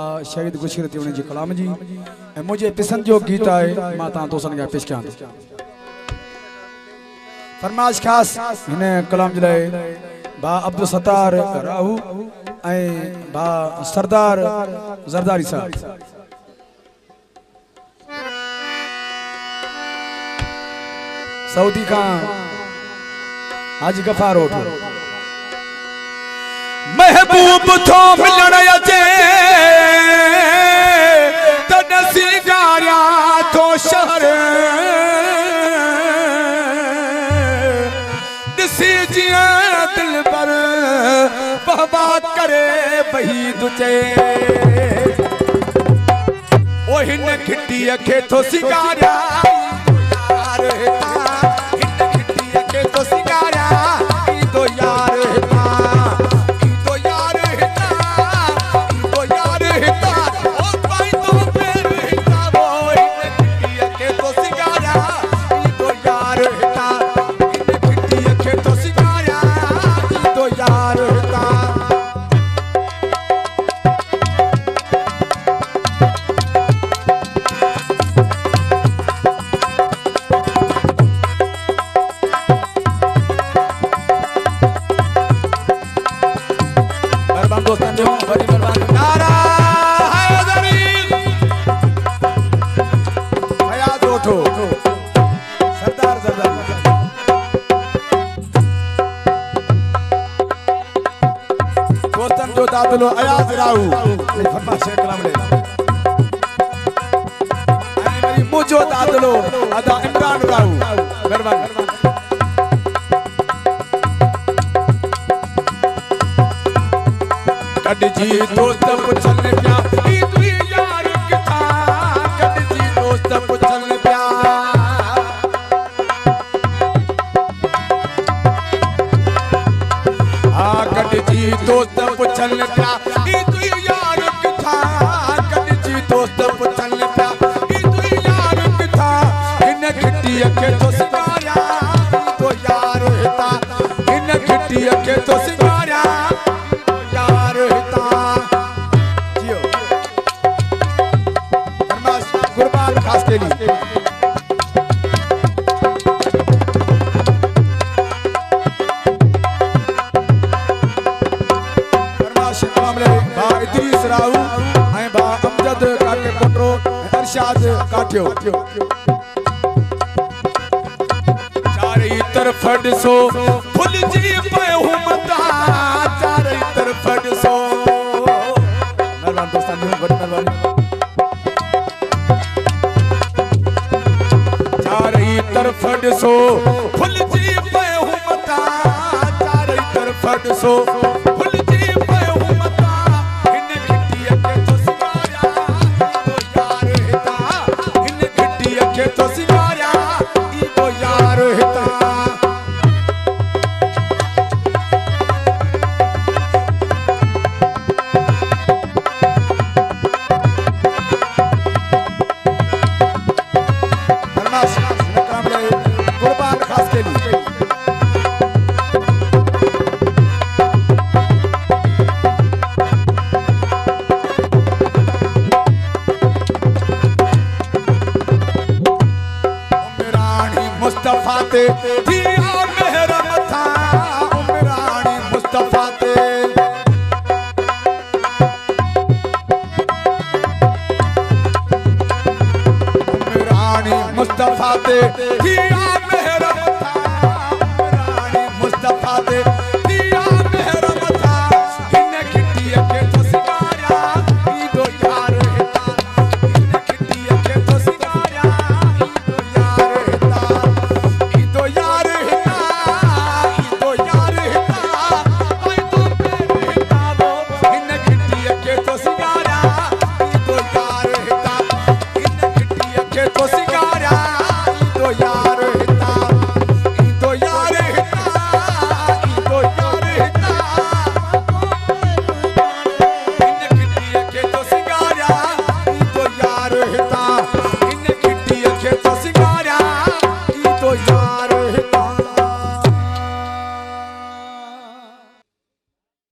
शहीद गुशीर थी उनजी कलाम जी मुझे पसंद जो गीत है मां ता दोस्तन के पेश कयां फरमाइश खास इन कलाम जे बा अब्दुल सत्तार राहू ए बा सरदार जरदारी साहब सऊदी का हाजी गफार उठो महबूब थो मिलण अचे तडसी गारिया थो शहर दिसी जिया दिल पर बहबाद करे बही दुचे ओ हिन खिटी के थो सिगारिया यार हिन खिटी के थो सिगारिया तो यार दादलो अयाज राहू फरमाइश कलाम ले मेरी मुझो दादलो अदा इमरान राहू मेहरबान कद जी दोस्त पुछन प्या ई तू यार किथा कद जी दोस्त पुछन प्या आ कद जी दोस्त पुछन प्या ई तू यार किथा कद जी दोस्त पुछन प्या ई तू यार किथा इन खिटी के तो सिगारिया तो यार हिता इन खिटी के तो सिगारिया तो यार हिता जियो फरमाइश कुर्बान खास के लिए राहू ऐं बा अमजद काके कोटरो अरशाद काठियो चारे तरफ ॾिसो फुलजी पयो मता चारे तरफ ॾिसो मेहरबान दोस्तान जी वॾी महिरबानी चारे तरफ ॾिसो फुलजी पयो मता चारे तरफ ॾिसो मुस्तफा ते दिया मेहर मथा उमरानी मुस्तफा ते उमरानी मुस्तफा ते दिया